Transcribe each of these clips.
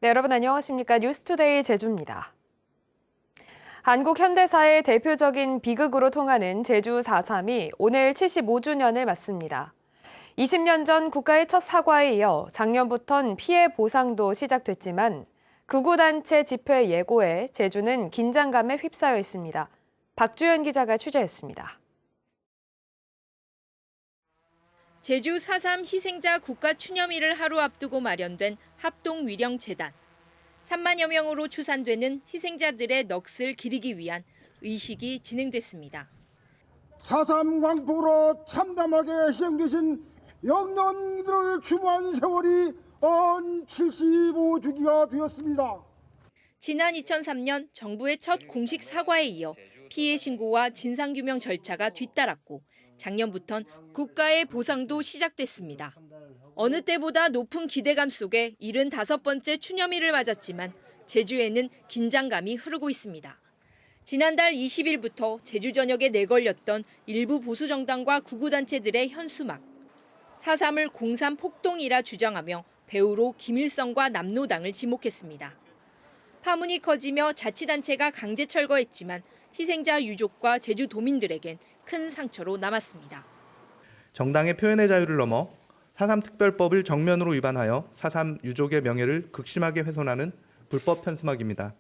네, 여러분 안녕하십니까? 뉴스투데이 제주입니다. 한국 현대사의 대표적인 비극으로 통하는 제주 4.3이 오늘 75주년을 맞습니다. 20년 전 국가의 첫 사과에 이어 작년부턴 피해 보상도 시작됐지만 극우단체 집회 예고에 제주는 긴장감에 휩싸여 있습니다. 박주연 기자가 취재했습니다. 제주 4.3 희생자 국가 추념일을 하루 앞두고 마련된 합동위령재단. 3만여 명으로 추산되는 희생자들의 넋을 기리기 위한 의식이 진행됐습니다. 4.3 광풍으로 참담하게 희생되신 영령들을 추모한 세월이 언 75주기가 되었습니다. 지난 2003년 정부의 첫 공식 사과에 이어 피해 신고와 진상규명 절차가 뒤따랐고 작년부턴 국가의 보상도 시작됐습니다. 어느 때보다 높은 기대감 속에 75번째 추념일을 맞았지만 제주에는 긴장감이 흐르고 있습니다. 지난달 20일부터 제주 전역에 내걸렸던 일부 보수정당과 구구단체들의 현수막. 4.3을 공산 폭동이라 주장하며 배후로 김일성과 남노당을 지목했습니다. 파문이 커지며 자치단체가 강제 철거했지만 희생자 유족과 제주도민들에겐 큰 상처로 남았습니다. 정당의 표현의 자유를 넘어 4.3 특별법을 정면으로 위반하여 4.3 유족의 명예를 극심하게 훼손하는 불법 현수막입니다.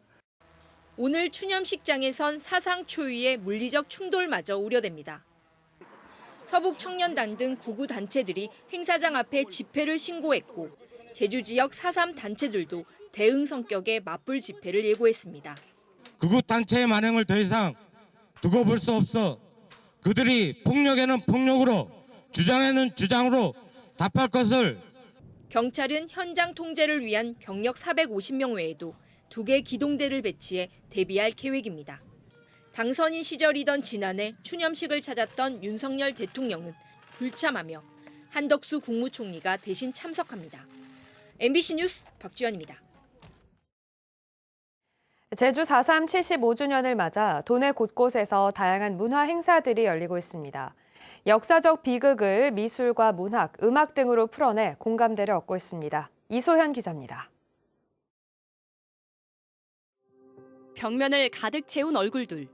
오늘 추념식장에선 사상 초유의 물리적 충돌마저 우려됩니다. 서북청년단 등 구구 단체들이 행사장 앞에 집회를 신고했고 제주 지역 4.3 단체들도 대응 성격의 맞불 집회를 예고했습니다. 극우 단체의 만행을 더 이상 두고 볼 수 없어 그들이 폭력에는 폭력으로, 주장에는 주장으로 답할 것을. 경찰은 현장 통제를 위한 경력 450명 외에도 2개 기동대를 배치해 대비할 계획입니다. 당선인 시절이던 지난해 추념식을 찾았던 윤석열 대통령은 불참하며 한덕수 국무총리가 대신 참석합니다. MBC 뉴스 박주연입니다. 제주 4.3 75주년을 맞아 도내 곳곳에서 다양한 문화 행사들이 열리고 있습니다. 역사적 비극을 미술과 문학, 음악 등으로 풀어내 공감대를 얻고 있습니다. 이소현 기자입니다. 벽면을 가득 채운 얼굴들.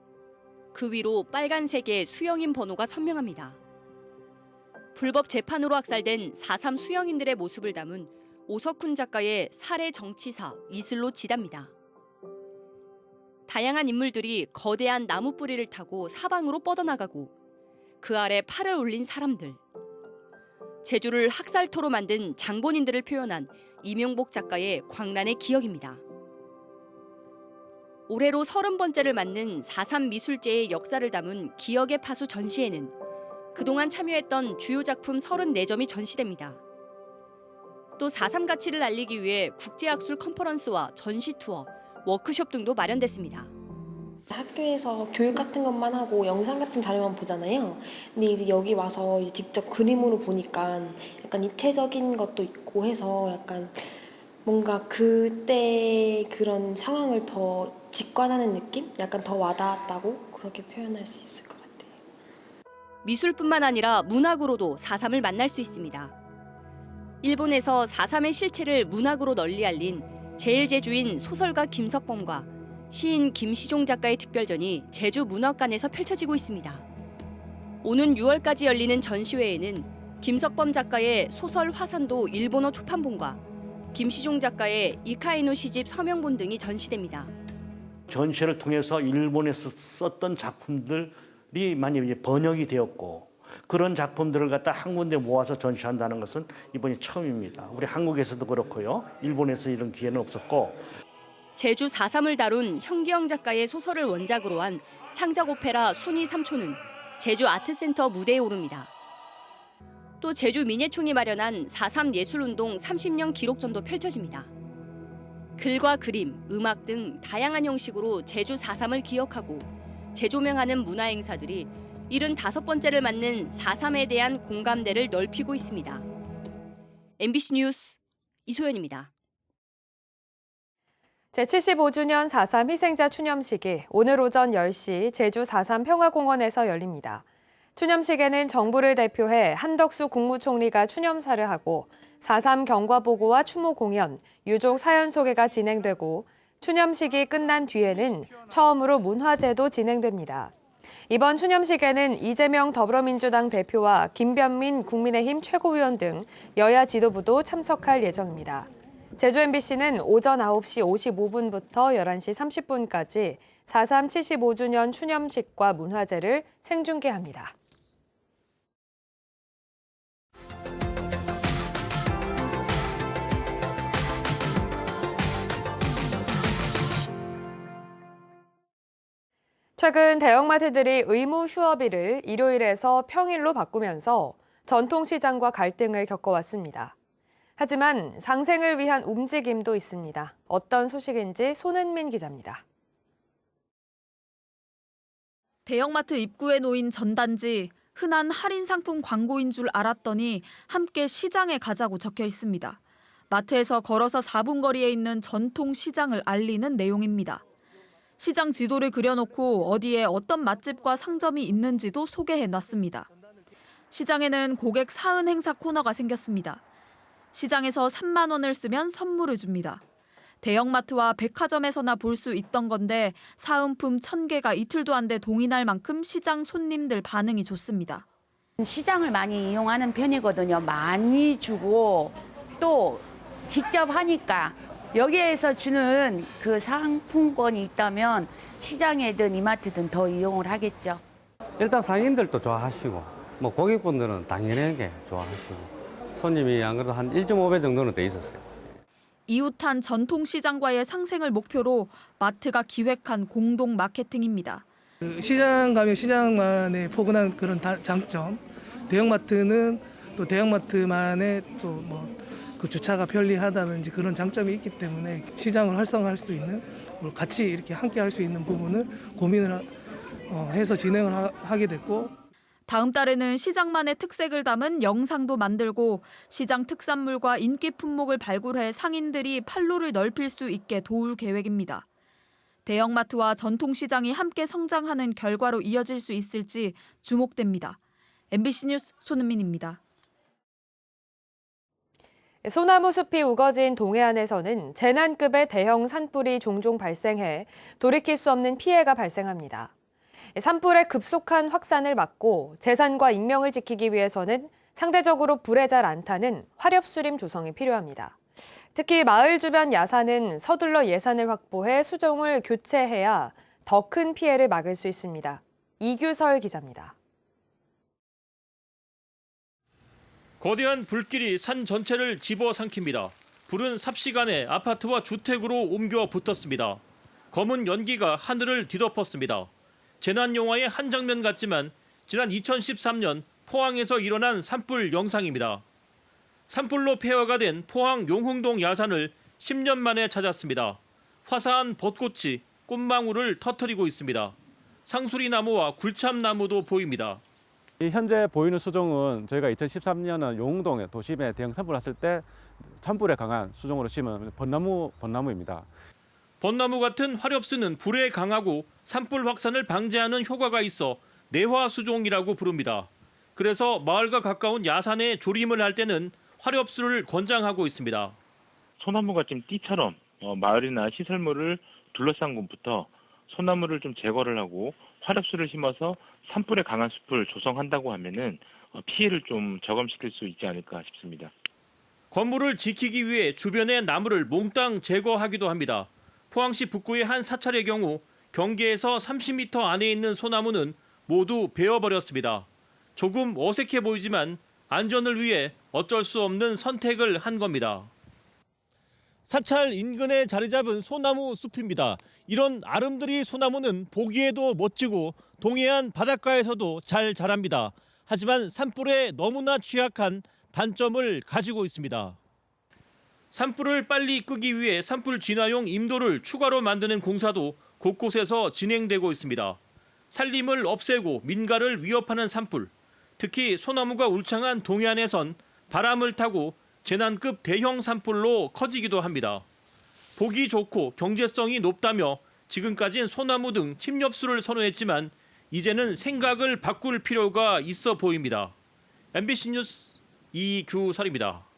그 위로 빨간색의 수영인 번호가 선명합니다. 불법 재판으로 학살된 4.3 수영인들의 모습을 담은 오석훈 작가의 살해 정치사 이슬로 지답니다. 다양한 인물들이 거대한 나무 뿌리를 타고 사방으로 뻗어나가고 그 아래 팔을 올린 사람들. 제주를 학살토로 만든 장본인들을 표현한 이명복 작가의 광란의 기억입니다. 올해로 30번째를 맞는 4.3 미술제의 역사를 담은 기억의 파수 전시회는 그동안 참여했던 주요 작품 34점이 전시됩니다. 또 4.3 가치를 알리기 위해 국제학술 컨퍼런스와 전시 투어, 워크숍 등도 마련됐습니다. 학교에서 교육 같은 것만 하고 영상 같은 자료만 보잖아요. 근데 이제 여기 와서 이제 직접 그림으로 보니까 약간 입체적인 것도 있고 해서 약간 뭔가 그때 그런 상황을 더 직관하는 느낌? 약간 더 와닿았다고 그렇게 표현할 수 있을 것 같아요. 미술뿐만 아니라 문학으로도 4.3을 만날 수 있습니다. 일본에서 4.3의 실체를 문학으로 널리 알린 제일제주인 소설가 김석범과 시인 김시종 작가의 특별전이 제주문학관에서 펼쳐지고 있습니다. 오는 6월까지 열리는 전시회에는 김석범 작가의 소설 화산도 일본어 초판본과 김시종 작가의 이카이노 시집 서명본 등이 전시됩니다. 전시회를 통해서 일본에서 썼던 작품들이 많이 이제 번역이 되었고 그런 작품들을 갖다 한 군데 모아서 전시한다는 것은 이번이 처음입니다. 우리 한국에서도 그렇고요. 일본에서 이런 기회는 없었고. 제주 4.3을 다룬 현기영 작가의 소설을 원작으로 한 창작 오페라 순이 삼초는 제주 아트센터 무대에 오릅니다. 또 제주 민예총이 마련한 4.3 예술운동 30년 기록전도 펼쳐집니다. 글과 그림, 음악 등 다양한 형식으로 제주 4.3을 기억하고 재조명하는 문화행사들이 75번째를 맞는 4.3에 대한 공감대를 넓히고 있습니다. MBC 뉴스 이소연입니다. 제75주년 4.3 희생자 추념식이 오늘 오전 10시 제주 4.3 평화공원에서 열립니다. 추념식에는 정부를 대표해 한덕수 국무총리가 추념사를 하고 4.3 경과보고와 추모 공연, 유족 사연 소개가 진행되고 추념식이 끝난 뒤에는 처음으로 문화제도 진행됩니다. 이번 추념식에는 이재명 더불어민주당 대표와 김변민 국민의힘 최고위원 등 여야 지도부도 참석할 예정입니다. 제주 MBC는 오전 9시 55분부터 11시 30분까지 4.3 75주년 추념식과 문화제를 생중계합니다. 최근 대형마트들이 의무 휴업일을 일요일에서 평일로 바꾸면서 전통시장과 갈등을 겪어왔습니다. 하지만 상생을 위한 움직임도 있습니다. 어떤 소식인지 손은민 기자입니다. 대형마트 입구에 놓인 전단지, 흔한 할인 상품 광고인 줄 알았더니 함께 시장에 가자고 적혀 있습니다. 마트에서 걸어서 4분 거리에 있는 전통 시장을 알리는 내용입니다. 시장 지도를 그려놓고 어디에 어떤 맛집과 상점이 있는지도 소개해놨습니다. 시장에는 고객 사은 행사 코너가 생겼습니다. 시장에서 3만 원을 쓰면 선물을 줍니다. 대형마트와 백화점에서나 볼 수 있던 건데 사은품 1,000개가 이틀도 안 돼 동의날 만큼 시장 손님들 반응이 좋습니다. 시장을 많이 이용하는 편이거든요. 많이 주고 또 직접 하니까 여기에서 주는 그 상품권이 있다면 시장이든 이마트든 더 이용을 하겠죠. 일단 상인들도 좋아하시고 뭐 고객분들은 당연하게 좋아하시고 손님이 안 그래도 한 1.5배 정도는 돼 있었어요. 이웃한 전통시장과의 상생을 목표로 마트가 기획한 공동 마케팅입니다. 시장 가면 시장만의 포근한 그런 장점, 대형마트는 또 대형마트만의 또 뭐 그 주차가 편리하다든지 그런 장점이 있기 때문에 시장을 활성화할 수 있는, 같이 이렇게 함께 할 수 있는 부분을 고민을 해서 진행을 하게 됐고, 다음 달에는 시장만의 특색을 담은 영상도 만들고 시장 특산물과 인기 품목을 발굴해 상인들이 판로를 넓힐 수 있게 도울 계획입니다. 대형마트와 전통시장이 함께 성장하는 결과로 이어질 수 있을지 주목됩니다. MBC 뉴스 손은민입니다. 소나무 숲이 우거진 동해안에서는 재난급의 대형 산불이 종종 발생해 돌이킬 수 없는 피해가 발생합니다. 산불의 급속한 확산을 막고 재산과 인명을 지키기 위해서는 상대적으로 불에 잘 안 타는 화렵수림 조성이 필요합니다. 특히 마을 주변 야산은 서둘러 예산을 확보해 수종을 교체해야 더 큰 피해를 막을 수 있습니다. 이규설 기자입니다. 거대한 불길이 산 전체를 집어삼킵니다. 불은 삽시간에 아파트와 주택으로 옮겨 붙었습니다. 검은 연기가 하늘을 뒤덮었습니다. 재난 영화의 한 장면 같지만 지난 2013년 포항에서 일어난 산불 영상입니다. 산불로 폐허가 된 포항 용흥동 야산을 10년 만에 찾았습니다. 화사한 벚꽃이 꽃망울을 터뜨리고 있습니다. 상수리나무와 굴참나무도 보입니다. 현재 보이는 수종은 저희가 2013년은 용흥동에 도심에 대형 산불 났을 때 산불에 강한 수종으로 심은 벚나무입니다. 벚나무 같은 화렵수는 불에 강하고 산불 확산을 방지하는 효과가 있어 내화수종이라고 부릅니다. 그래서 마을과 가까운 야산에 조림을 할 때는 화렵수를 권장하고 있습니다. 소나무가 지금 띠처럼 마을이나 시설물을 둘러싼 곳부터 소나무를 좀 제거를 하고 화렵수를 심어서 산불에 강한 숲을 조성한다고 하면은 피해를 좀 저감시킬 수 있지 않을까 싶습니다. 건물을 지키기 위해 주변의 나무를 몽땅 제거하기도 합니다. 포항시 북구의 한 사찰의 경우 경계에서 30m 안에 있는 소나무는 모두 베어버렸습니다. 조금 어색해 보이지만 안전을 위해 어쩔 수 없는 선택을 한 겁니다. 사찰 인근에 자리 잡은 소나무 숲입니다. 이런 아름드리 소나무는 보기에도 멋지고 동해안 바닷가에서도 잘 자랍니다. 하지만 산불에 너무나 취약한 단점을 가지고 있습니다. 산불을 빨리 끄기 위해 산불 진화용 임도를 추가로 만드는 공사도 곳곳에서 진행되고 있습니다. 산림을 없애고 민가를 위협하는 산불, 특히 소나무가 울창한 동해안에선 바람을 타고 재난급 대형 산불로 커지기도 합니다. 보기 좋고 경제성이 높다며 지금까진 소나무 등 침엽수를 선호했지만 이제는 생각을 바꿀 필요가 있어 보입니다. MBC 뉴스 이규설입니다.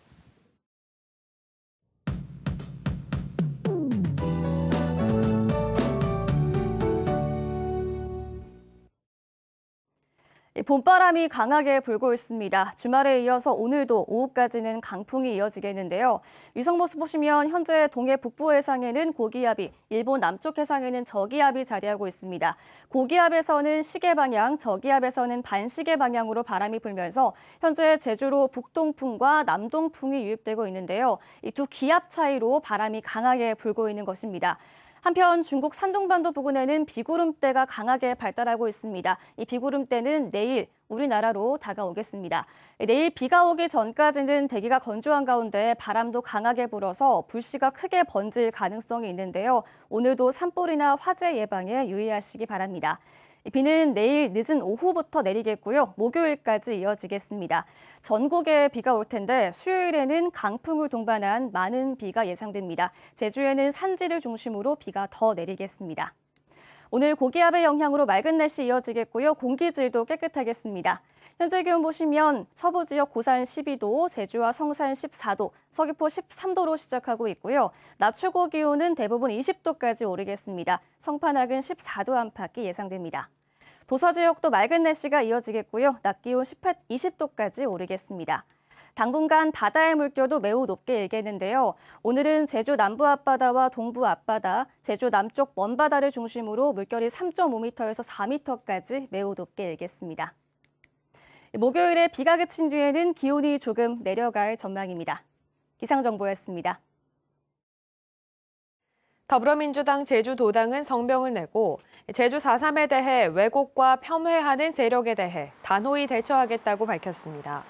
봄바람이 강하게 불고 있습니다. 주말에 이어서 오늘도 오후까지는 강풍이 이어지겠는데요. 위성 모습 보시면 현재 동해 북부 해상에는 고기압이, 일본 남쪽 해상에는 저기압이 자리하고 있습니다. 고기압에서는 시계 방향, 저기압에서는 반시계 방향으로 바람이 불면서 현재 제주로 북동풍과 남동풍이 유입되고 있는데요. 이 두 기압 차이로 바람이 강하게 불고 있는 것입니다. 한편 중국 산둥반도 부근에는 비구름대가 강하게 발달하고 있습니다. 이 비구름대는 내일 우리나라로 다가오겠습니다. 내일 비가 오기 전까지는 대기가 건조한 가운데 바람도 강하게 불어서 불씨가 크게 번질 가능성이 있는데요. 오늘도 산불이나 화재 예방에 유의하시기 바랍니다. 비는 내일 늦은 오후부터 내리겠고요. 목요일까지 이어지겠습니다. 전국에 비가 올 텐데 수요일에는 강풍을 동반한 많은 비가 예상됩니다. 제주에는 산지를 중심으로 비가 더 내리겠습니다. 오늘 고기압의 영향으로 맑은 날씨 이어지겠고요. 공기질도 깨끗하겠습니다. 현재 기온 보시면 서부 지역 고산 12도, 제주와 성산 14도, 서귀포 13도로 시작하고 있고요. 낮 최고 기온은 대부분 20도까지 오르겠습니다. 성판악은 14도 안팎이 예상됩니다. 도서 지역도 맑은 날씨가 이어지겠고요. 낮 기온 20도까지 오르겠습니다. 당분간 바다의 물결도 매우 높게 일겠는데요. 오늘은 제주 남부 앞바다와 동부 앞바다, 제주 남쪽 먼바다를 중심으로 물결이 3.5m에서 4m까지 매우 높게 일겠습니다. 목요일에 비가 그친 뒤에는 기온이 조금 내려갈 전망입니다. 기상정보였습니다. 더불어민주당 제주도당은 성명을 내고 제주 4.3에 대해 왜곡과 폄훼하는 세력에 대해 단호히 대처하겠다고 밝혔습니다.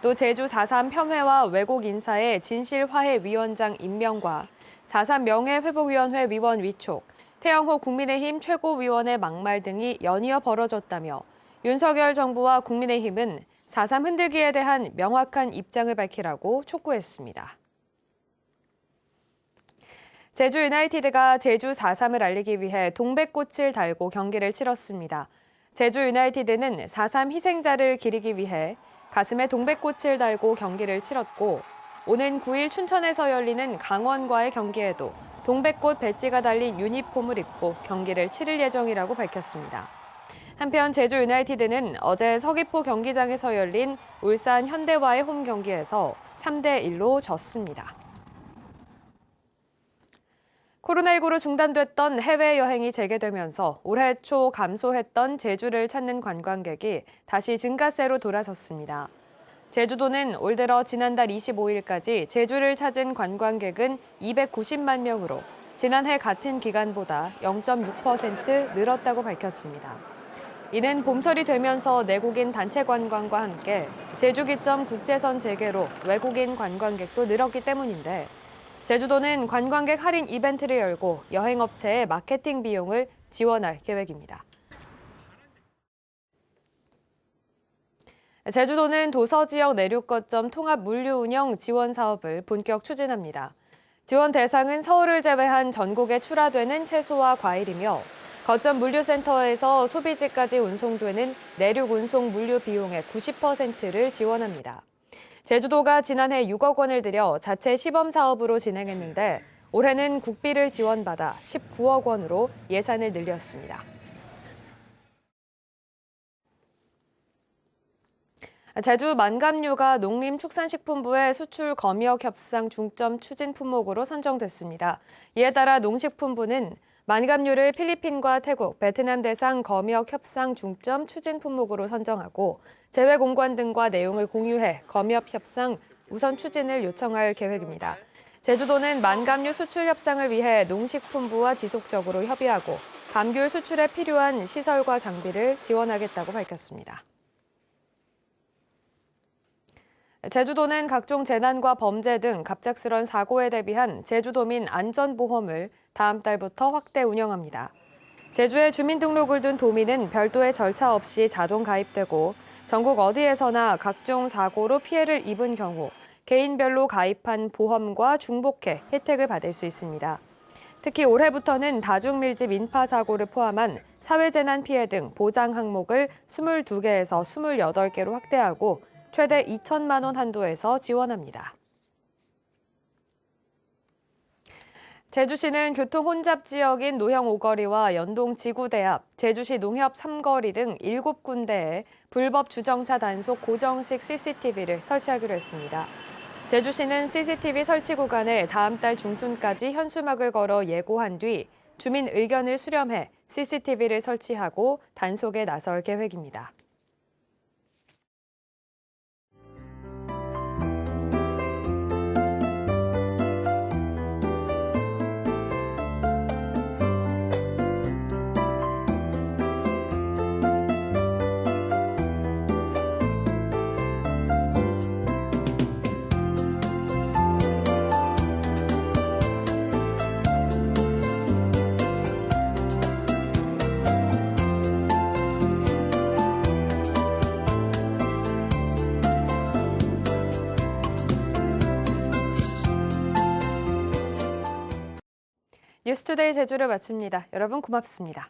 또 제주 4.3 폄훼와 왜곡 인사의 진실화해위원장 임명과 4.3 명예회복위원회 위원 위촉, 태영호 국민의힘 최고위원의 막말 등이 연이어 벌어졌다며 윤석열 정부와 국민의힘은 4.3 흔들기에 대한 명확한 입장을 밝히라고 촉구했습니다. 제주 유나이티드가 제주 4.3을 알리기 위해 동백꽃을 달고 경기를 치렀습니다. 제주 유나이티드는 4.3 희생자를 기리기 위해 가슴에 동백꽃을 달고 경기를 치렀고 오는 9일 춘천에서 열리는 강원과의 경기에도 동백꽃 배지가 달린 유니폼을 입고 경기를 치를 예정이라고 밝혔습니다. 한편 제주 유나이티드는 어제 서귀포 경기장에서 열린 울산 현대와의 홈 경기에서 3대1로 졌습니다. 코로나19로 중단됐던 해외여행이 재개되면서 올해 초 감소했던 제주를 찾는 관광객이 다시 증가세로 돌아섰습니다. 제주도는 올 들어 지난달 25일까지 제주를 찾은 관광객은 290만 명으로 지난해 같은 기간보다 0.6% 늘었다고 밝혔습니다. 이는 봄철이 되면서 내국인 단체 관광과 함께 제주기점 국제선 재개로 외국인 관광객도 늘었기 때문인데 제주도는 관광객 할인 이벤트를 열고 여행업체의 마케팅 비용을 지원할 계획입니다. 제주도는 도서 지역 내륙 거점 통합 물류 운영 지원 사업을 본격 추진합니다. 지원 대상은 서울을 제외한 전국에 출하되는 채소와 과일이며 거점 물류센터에서 소비지까지 운송되는 내륙 운송 물류 비용의 90%를 지원합니다. 제주도가 지난해 6억 원을 들여 자체 시범 사업으로 진행했는데 올해는 국비를 지원받아 19억 원으로 예산을 늘렸습니다. 제주 만감류가 농림축산식품부의 수출 검역 협상 중점 추진 품목으로 선정됐습니다. 이에 따라 농식품부는 만감류를 필리핀과 태국, 베트남 대상 검역 협상 중점 추진 품목으로 선정하고 재외 공관 등과 내용을 공유해 검역 협상 우선 추진을 요청할 계획입니다. 제주도는 만감류 수출 협상을 위해 농식품부와 지속적으로 협의하고 감귤 수출에 필요한 시설과 장비를 지원하겠다고 밝혔습니다. 제주도는 각종 재난과 범죄 등 갑작스런 사고에 대비한 제주도민 안전보험을 다음 달부터 확대 운영합니다. 제주에 주민등록을 둔 도민은 별도의 절차 없이 자동 가입되고 전국 어디에서나 각종 사고로 피해를 입은 경우 개인별로 가입한 보험과 중복해 혜택을 받을 수 있습니다. 특히 올해부터는 다중밀집 인파 사고를 포함한 사회재난 피해 등 보장 항목을 22개에서 28개로 확대하고 최대 2천만 원 한도에서 지원합니다. 제주시는 교통 혼잡 지역인 노형 5거리와 연동 지구대 앞, 제주시 농협 3거리 등 7군데에 불법 주정차 단속 고정식 CCTV를 설치하기로 했습니다. 제주시는 CCTV 설치 구간에 다음 달 중순까지 현수막을 걸어 예고한 뒤 주민 의견을 수렴해 CCTV를 설치하고 단속에 나설 계획입니다. 뉴스투데이 제주를 마칩니다. 여러분 고맙습니다.